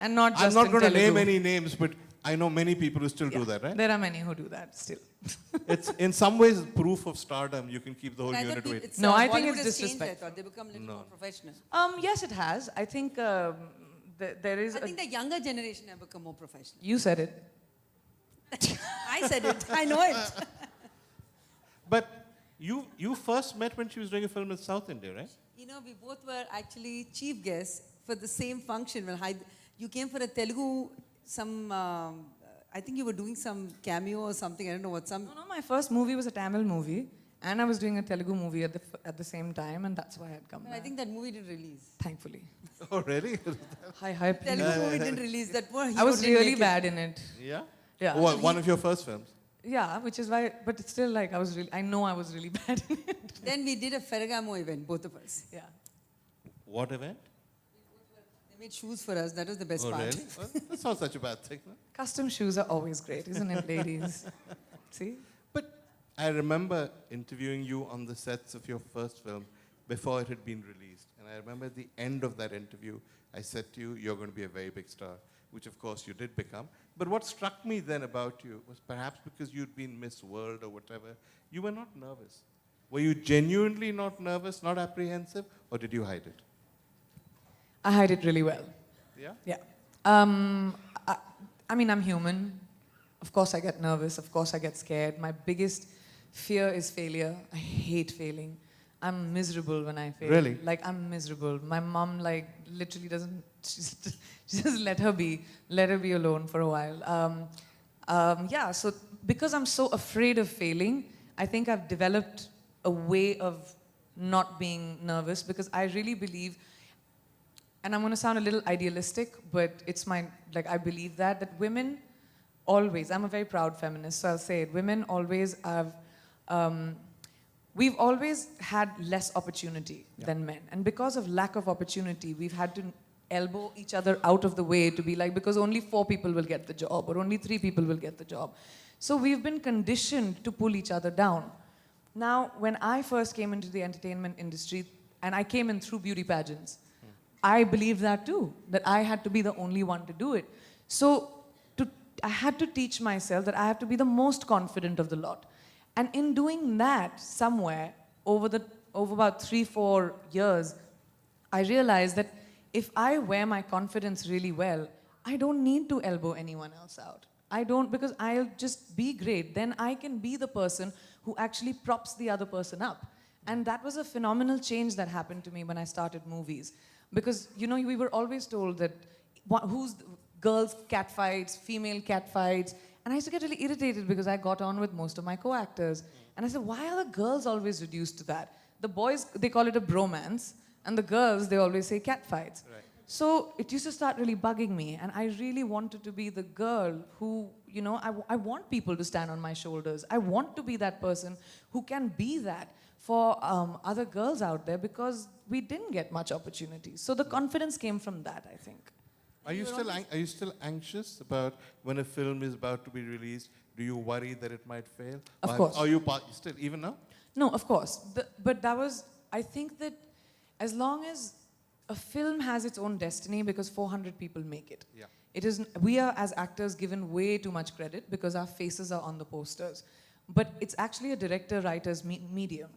And not just I'm not in going to name Telugu. any names, but I know many people who still do that, right? There are many who do that still. It's in some ways proof of stardom. You can keep the whole But I unit thought waiting. it's, No, I think Bollywood it's has changed, I disrespectful. thought. They become a little more professional. Yes, it has. I think there is. I think the younger generation have become more professional. You said it. I said it. I know it. But you first met when she was doing a film in South India, right? You know, we both were actually chief guests for the same function. Well, you came for a Telugu, I think you were doing some cameo or something. I don't know what. No, my first movie was a Tamil movie, and I was doing a Telugu movie at the same time, and that's why I had come But back. I think that movie didn't release. Thankfully. Oh, really? Hi, please. Telugu movie didn't release. That one. I was really bad in it. Yeah? Yeah. Oh, one of your first films? Yeah, which is why, but it's still like I know I was really bad in it. Then we did a Ferragamo event, both of us. Yeah. What event? They made shoes for us. That was the best Oh, part. really? Well, that's not such a bad thing. No? Custom shoes are always great, isn't it, ladies? See? But I remember interviewing you on the sets of your first film before it had been released. And I remember at the end of that interview, I said to you, you're going to be a very big star, which of course you did become. But what struck me then about you was perhaps because you'd been Miss World or whatever, you were not nervous. Were you genuinely not nervous, not apprehensive, or did you hide it? I hide it really well. Yeah? Yeah. I mean, I'm human. Of course, I get nervous. Of course, I get scared. My biggest fear is failure. I hate failing. I'm miserable when I fail. Really? Like, I'm miserable. My mom, like, literally doesn't, she just let her be alone for a while. Yeah, so because I'm so afraid of failing, I think I've developed a way of not being nervous because I really believe, and I'm going to sound a little idealistic, but it's I believe that women always, I'm a very proud feminist, so I'll say it, women always have, we've always had less opportunity than men. And because of lack of opportunity, we've had to elbow each other out of the way to be like, because only 4 people will get the job, or only 3 people will get the job. So we've been conditioned to pull each other down. Now, when I first came into the entertainment industry, and I came in through beauty pageants, I believed that too, that I had to be the only one to do it. So I had to teach myself that I have to be the most confident of the lot. And in doing that, somewhere, over about 3-4 years, I realized that if I wear my confidence really well, I don't need to elbow anyone else out. I don't, because I'll just be great. Then I can be the person who actually props the other person up. And that was a phenomenal change that happened to me when I started movies. Because, you know, we were always told that girls catfights, female catfights. And I used to get really irritated because I got on with most of my co-actors. And I said, why are the girls always reduced to that? The boys, they call it a bromance. And the girls, they always say catfights. Right. So it used to start really bugging me. And I really wanted to be the girl who, you know, I want people to stand on my shoulders. I want to be that person who can be that for other girls out there because we didn't get much opportunity. So the confidence came from that, I think. Are you still anxious about when a film is about to be released? Do you worry that it might fail? Of course. Are you still, even now? No, of course. But that was, I think that as long as a film has its own destiny, because 400 people make it. Yeah. We are, as actors, given way too much credit because our faces are on the posters. But it's actually a director-writer's medium,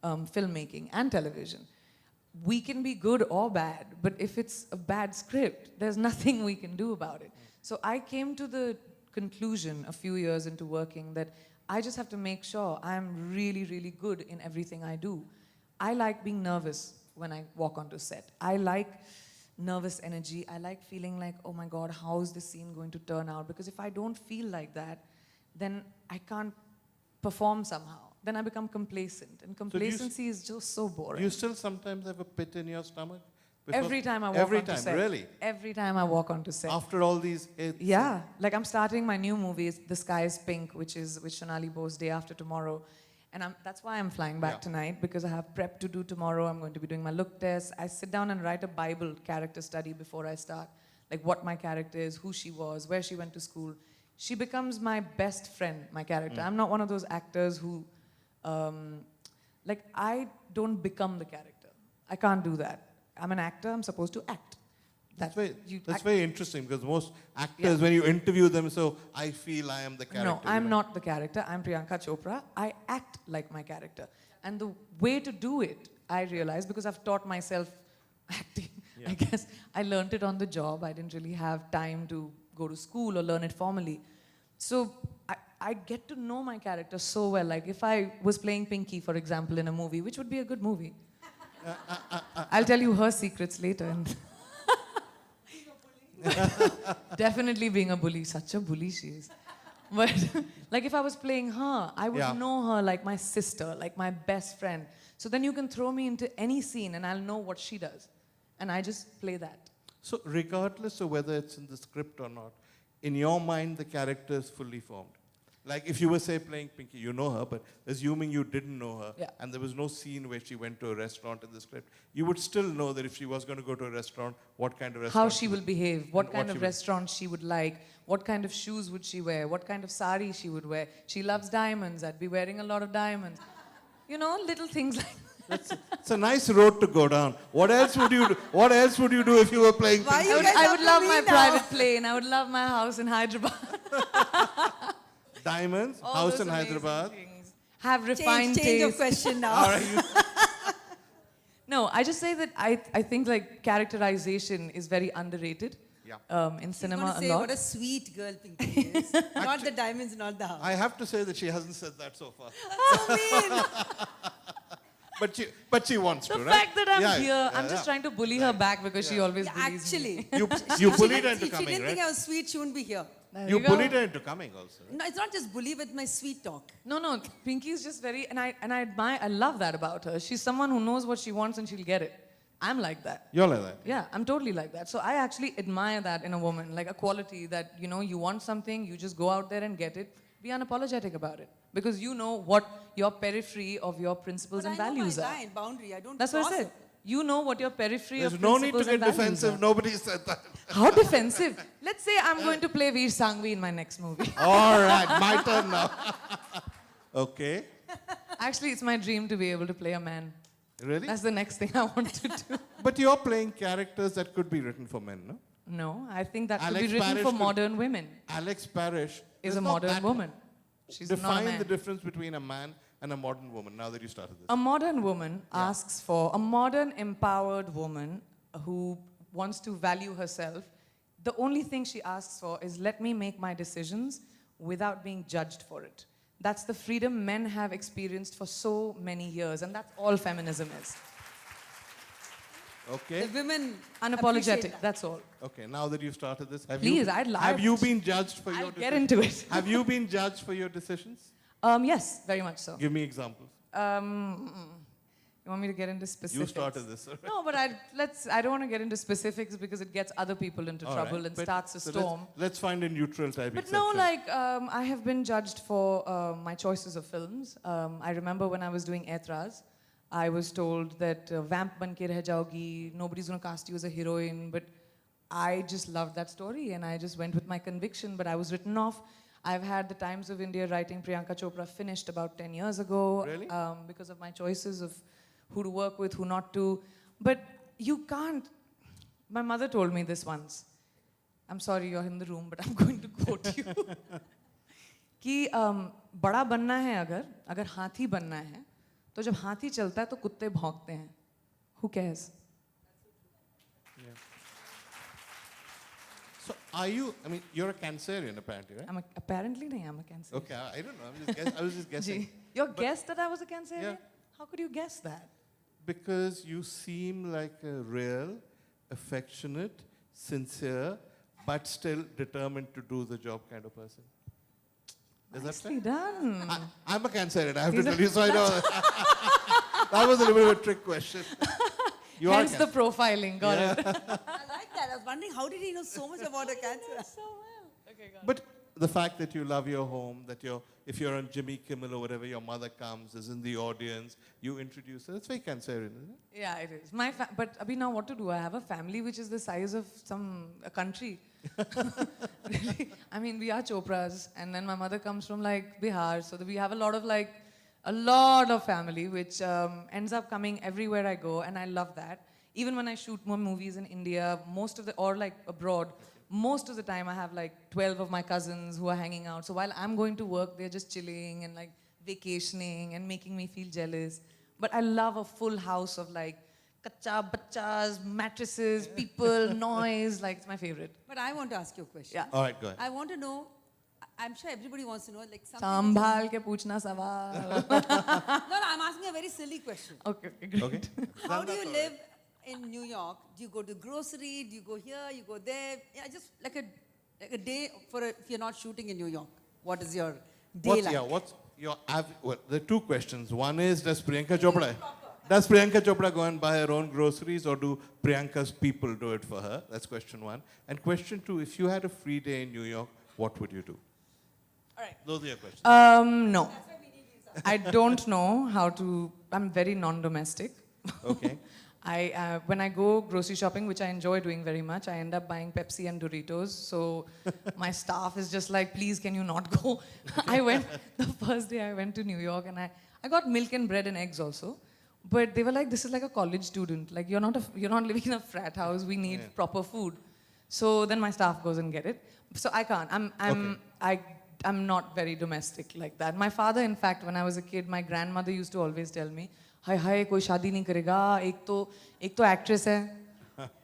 filmmaking and television. We can be good or bad, but if it's a bad script, there's nothing we can do about it. So I came to the conclusion a few years into working that I just have to make sure I'm really, really good in everything I do. I like being nervous when I walk onto set. I like nervous energy. I like feeling like, oh my God, how is this scene going to turn out? Because if I don't feel like that, then I can't perform somehow. Then I become complacent. And complacency is just so boring. Do you still sometimes have a pit in your stomach? Every time I walk onto set. Really? Every time I walk onto set. After all these hits? Yeah. Like I'm starting my new movie, The Sky is Pink, which is with Shonali Bose day after tomorrow. And that's why I'm flying back tonight, because I have prep to do tomorrow. I'm going to be doing my look test. I sit down and write a Bible character study before I start. Like what my character is, who she was, where she went to school. She becomes my best friend, my character. I'm not one of those actors who, I don't become the character. I can't do that. I'm an actor, I'm supposed to act. That's That very, you that's act- very interesting because most actors, when you interview them, so I feel I am the character. No, I'm not the character. I'm Priyanka Chopra. I act like my character. And the way to do it, I realized, because I've taught myself acting, I guess. I learned it on the job. I didn't really have time to go to school or learn it formally. So I get to know my character so well. Like if I was playing Pinky, for example, in a movie, which would be a good movie. I'll tell you her secrets later. And definitely being a bully. Such a bully she is. But like if I was playing her, I would Yeah. know her like my sister, like my best friend. So then you can throw me into any scene and I'll know what she does. And I just play that. So regardless of whether it's in the script or not, in your mind, the character is fully formed. Like if you were, say, playing Pinky, you know her, but assuming you didn't know her, Yeah. and there was no scene where she went to a restaurant in the script, you would still know that if she was going to go to a restaurant, what kind of restaurant. How she will behave, what And kind what of she will- restaurant she would like, what kind of shoes would she wear, what kind of sari she would wear. She loves diamonds, I'd be wearing a lot of diamonds. You know, little things like It's a nice road to go down. What else would you do? What else would you do if you were playing Why Pinky? you guys I up would to love me my now? private plane. I would love my house in Hyderabad. Diamonds, All house those in amazing Hyderabad. things. Have refined Change of taste. question now. All right, you- No, I just say that I think like characterization is very underrated in She's cinema going to a say lot. what a sweet girl Pinky is. Not the diamonds, not the house. I have to say that she hasn't said that so far. So mean. But she wants The to, right? fact that I'm Yeah, here, yeah, I'm just yeah. trying to bully her back because she always Yeah, bullies me. actually. You bullied her If into she coming, didn't think right? I was sweet, she wouldn't be here. There You go. bullied her into coming also. No, it's not just bully with my sweet talk. No, Pinky is just very, and I admire, I love that about her. She's someone who knows what she wants and she'll get it. I'm like that. You're like that. Yeah, I'm totally like that. So I actually admire that in a woman, like a quality that, you know, you want something, you just go out there and get it. Be unapologetic about it. Because you know what your periphery of your principles But and I know values my are. line, boundary. I don't That's what I cross said. it. You know what your periphery There's of no need principles to and get values defensive. are. Nobody said that. How defensive? Let's say I'm going to play Veer Sangvi in my next movie. All right, my turn now. Okay. Actually, it's my dream to be able to play a man. Really? That's the next thing I want to do. But you're playing characters that could be written for men, no? No, I think that Alex could be written Parrish for could- modern women. Alex Parrish Is a not modern that- woman. She's not a Define man. the difference between a man and a modern woman now that you started this. A modern woman asks for a modern, empowered woman who wants to value herself. The only thing she asks for is let me make my decisions without being judged for it. That's the freedom men have experienced for so many years, and that's all feminism is. Okay. The women Unapologetic, appreciate that. that's all. Okay, now that you've started this, have Please, you I'd love have you to- been judged for your I'll get decisions? into it. Have you been judged for your decisions? Yes, very much so. Give me examples. You want me to get into specifics? You started this. all right? No, but I don't want to get into specifics because it gets other people into All trouble right, and but- starts a so storm. Let's find a neutral type But exception. no, like I have been judged for my choices of films. I remember when I was doing Aitraz, I was told that vamp ban ke reh jaogi, nobody's going to cast you as a heroine. But I just loved that story and I just went with my conviction. But I was written off. I've had the Times of India writing Priyanka Chopra finished about 10 years ago. Really? Because of my choices of who to work with, who not to. But you can't. My mother told me this once. I'm sorry you're in the room, but I'm going to quote you. कि बड़ा बनना है अगर हाथी बनना है तो जब हाथी चलता है तो कुत्ते भौंकते हैं. Who cares? So are you, I mean, you're a Cancerian apparently, right? Apparently नहीं, I'm a Cancer. Okay, I don't know. I was just guessing. Ji. Your guess that I was a Cancerian? Yeah. How could you guess that? Because you seem like a real, affectionate, sincere, but still determined to do the job kind of person. Is that Nicely fair? done. I'm a Cancerian, I have He's to a- tell you, so I know. That was a little bit of a trick question. You Hence are the profiling. Got it. I like that. I was wondering, how did he know so much about a cancer? So well. Okay, got it. But the fact that you love your home, that if you're on Jimmy Kimmel or whatever, your mother comes, is in the audience, you introduce her. It's very Cancerian, isn't it? Yeah, it is. But Abhi, now what to do? I have a family which is the size of a country. Really? I mean, we are Chopras, and then my mother comes from like Bihar, so we have a lot of family which ends up coming everywhere I go, and I love that. Even when I shoot more movies in India, or like abroad, most of the time I have like 12 of my cousins who are hanging out. So while I'm going to work, they're just chilling and like vacationing and making me feel jealous. But I love a full house of like kacha, bachas, mattresses, people, noise. Like, it's my favorite. But I want to ask you a question. Yeah. All right, go ahead. I want to know, I'm sure everybody wants to know, like something. Sambhal ke पूछना सवाल. No, I'm asking a very silly question. Okay, great. Okay. How do you live in New York? Do you go to grocery? Do you go here? You go there? Yeah, just like a day if you're not shooting in New York. What is your day like? What's your well, there are two questions. One is, does Priyanka Chopra go and buy her own groceries, or do Priyanka's people do it for her? That's question one. And question two, if you had a free day in New York, what would you do? All right. Those are your questions. No. I don't know how to. I'm very non-domestic. Okay. When I go grocery shopping, which I enjoy doing very much, I end up buying Pepsi and Doritos. So my staff is just like, please, can you not go? The first day I went to New York, and I got milk and bread and eggs also. But they were like, this is like a college student. Like, you're not living in a frat house. We need proper food. So then my staff goes and get it. So I can't. I'm not very domestic like that. My father, in fact, when I was a kid, my grandmother used to always tell me, हाय कोई शादी नहीं करेगा, एक तो actress है,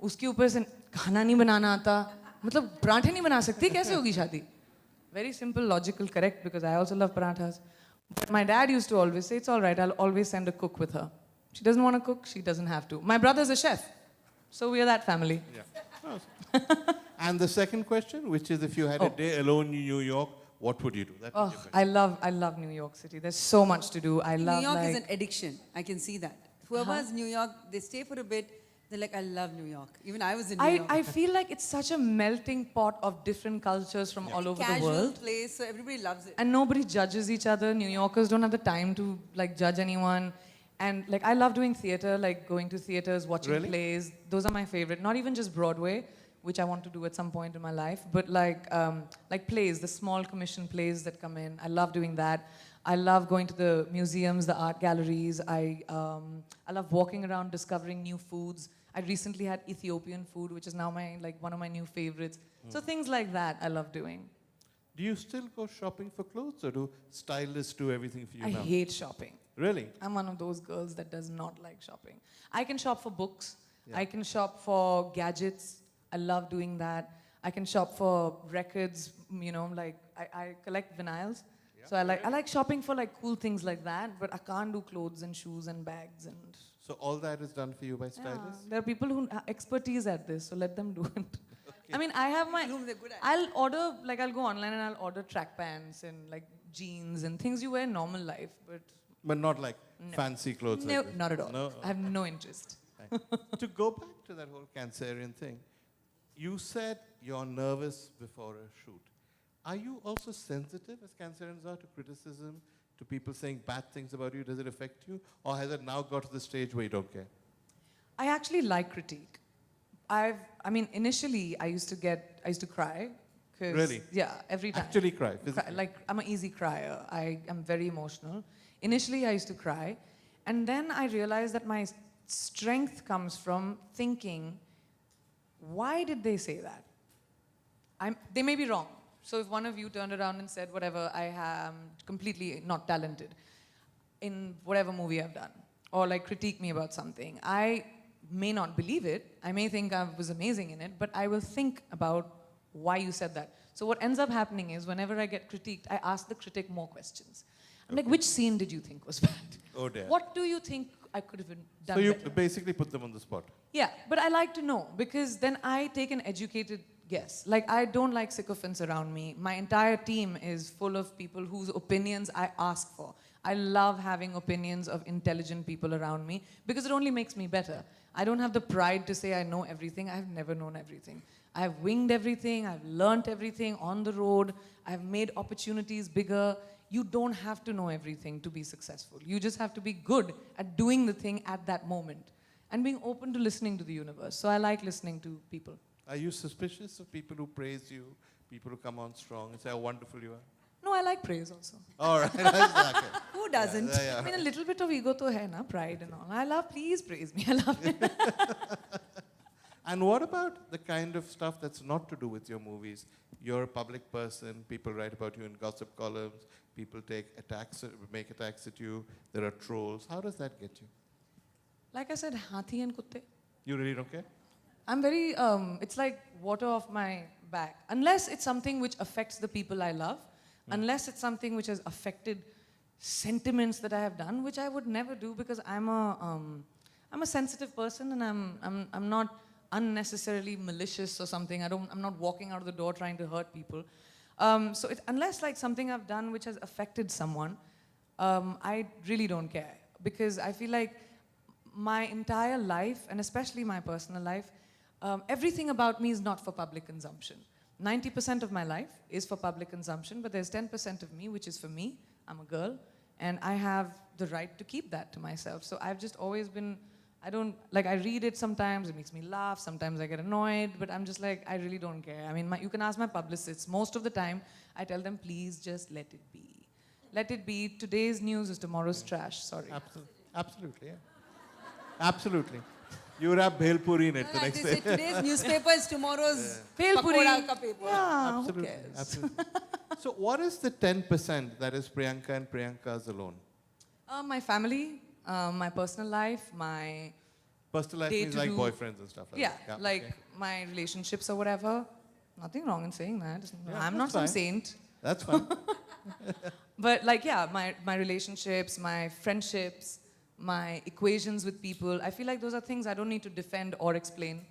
उसके ऊपर से खाना नहीं बनाना आता, मतलब पराठे नहीं बना सकती, कैसे होगी शादी? Very simple, logical, correct, because I also love parathas. But my dad used to always say, it's all right, I'll always send a cook with her. She doesn't want to cook, she doesn't have to. My brother's a chef, so we are that family. Yeah. And the second question, which is, if you had a day alone in New York, what would you do? That was your question. I love New York City. There's so much to do. New York is an addiction. I can see that. Whoever's New York, they stay for a bit. They're like, I love New York. Even I was in New York. I feel like it's such a melting pot of different cultures from all over the world. Casual place, so everybody loves it. And nobody judges each other. New Yorkers don't have the time to like judge anyone. And like, I love doing theater, like going to theaters, watching plays. Those are my favorite. Not even just Broadway, which I want to do at some point in my life, but like plays, the small commission plays that come in. I love doing that. I love going to the museums, the art galleries. I love walking around, discovering new foods. I recently had Ethiopian food, which is now one of my new favorites. So things like that I love doing. Do you still go shopping for clothes, or do stylists do everything for you I now? hate shopping. Really? I'm one of those girls that does not like shopping. I can shop for books. I can shop for gadgets. I love doing that. I can shop for records, like I collect vinyls. Yeah. So I like shopping for like cool things like that, but I can't do clothes and shoes and bags and... So all that is done for you by stylists? Yeah, there are people who have expertise at this, so let them do it. Okay. I mean, I have my... They're good at. I'll go online and I'll order track pants and like jeans and things you wear in normal life, but... But not like fancy clothes? No, like this. not at all. No? I have no interest. To go back to that whole Cancerian thing, you said you're nervous before a shoot. Are you also sensitive, as Cancerians are, to criticism, to people saying bad things about you? Does it affect you? Or has it now got to the stage where you don't care? I actually like critique. Initially I used to cry. Really? Yeah, every time. Actually cry, physically? Like, I'm an easy crier. I am very emotional. Initially I used to cry. And then I realized that my strength comes from thinking, why did they say that? They may be wrong. So if one of you turned around and said, whatever, I am completely not talented in whatever movie I've done, or like critique me about something, I may not believe it. I may think I was amazing in it, but I will think about why you said that. So what ends up happening is whenever I get critiqued, I ask the critic more questions. I'm like, which scene did you think was bad? Oh dear. What do you think I could have done So you better? basically put them on the spot? Yeah, but I like to know because then I take an educated guess. Like, I don't like sycophants around me. My entire team is full of people whose opinions I ask for. I love having opinions of intelligent people around me because it only makes me better. I don't have the pride to say I know everything. I've never known everything. I've winged everything. I've learnt everything on the road. I've made opportunities bigger. You don't have to know everything to be successful. You just have to be good at doing the thing at that moment and being open to listening to the universe. So I like listening to people. Are you suspicious of people who praise you, people who come on strong and say how wonderful you are? No, I like praise also. All right. Okay. Who doesn't? I mean, a little bit of ego to hai na, pride and all. I love, please praise me. I love it. And what about the kind of stuff that's not to do with your movies? You're a public person. People write about you in gossip columns. People make attacks at you. There are trolls. How does that get you? Like I said, hathi and kutte. You really don't care? I'm very, it's like water off my back. Unless it's something which affects the people I love, unless it's something which has affected sentiments that I have done, which I would never do because I'm a sensitive person and I'm not unnecessarily malicious or something. I'm not walking out of the door trying to hurt people. So unless like something I've done which has affected someone, I really don't care because I feel like my entire life, and especially my personal life, everything about me is not for public consumption. 90% of my life is for public consumption, but there's 10% of me which is for me. I'm a girl, and I have the right to keep that to myself. So I've just always been, I read it sometimes, it makes me laugh, sometimes I get annoyed, but I'm just like, I really don't care. I mean, you can ask my publicists. Most of the time, I tell them, please just let it be. Let it be. Today's news is tomorrow's trash. Sorry. Absolutely, yeah. Absolutely. You wrap Bhelpuri in it the Like next they day. say, today's newspaper is tomorrow's Bhel puri. pakoda ka paper. Yeah, who Absolutely. cares? Absolutely. So what is the 10% that is Priyanka and Priyanka's alone? My family, my personal life, my Personal life Day means to like do- boyfriends and stuff like yeah, that. like okay. my relationships or whatever. Nothing wrong in saying that. Yeah, I'm not that's some fine. saint. That's fine. But like, yeah, my relationships, my friendships, my equations with people, I feel like those are things I don't need to defend or explain.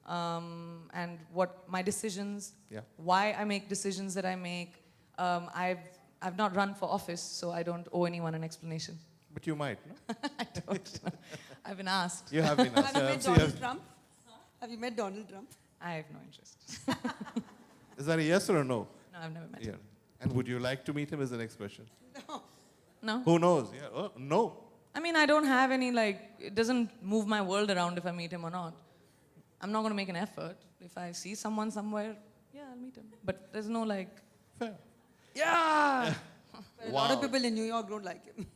And what my decisions, Yeah. why I make decisions that I make. I've not run for office, so I don't owe anyone an explanation. But you might, no? I don't. I've been asked. You have been asked. Have you met So Donald Trump? Have you met Donald Trump? I have no interest. Is that a yes or a no? No, I've never met Yeah. him. And would you like to meet him is the next question. No. Who knows? Yeah. Oh, no. I mean, I don't have any, like, it doesn't move my world around if I meet him or not. I'm not going to make an effort. If I see someone somewhere, yeah, I'll meet him. But there's no, like, Fair. yeah, A lot of people in New York don't like him.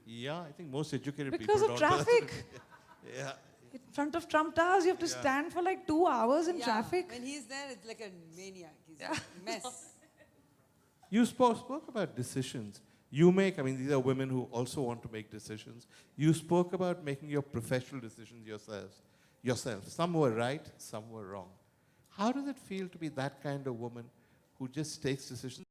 Yeah, I think most educated because people of don't. traffic. Yeah. In front of Trump Towers, you have to Yeah. stand for like 2 hours in Yeah, traffic. When he's there, it's like a maniac. He's Yeah. a mess. You spoke about decisions. You make, I mean, these are women who also want to make decisions. You spoke about making your professional decisions yourself. Some were right, some were wrong. How does it feel to be that kind of woman who just takes decisions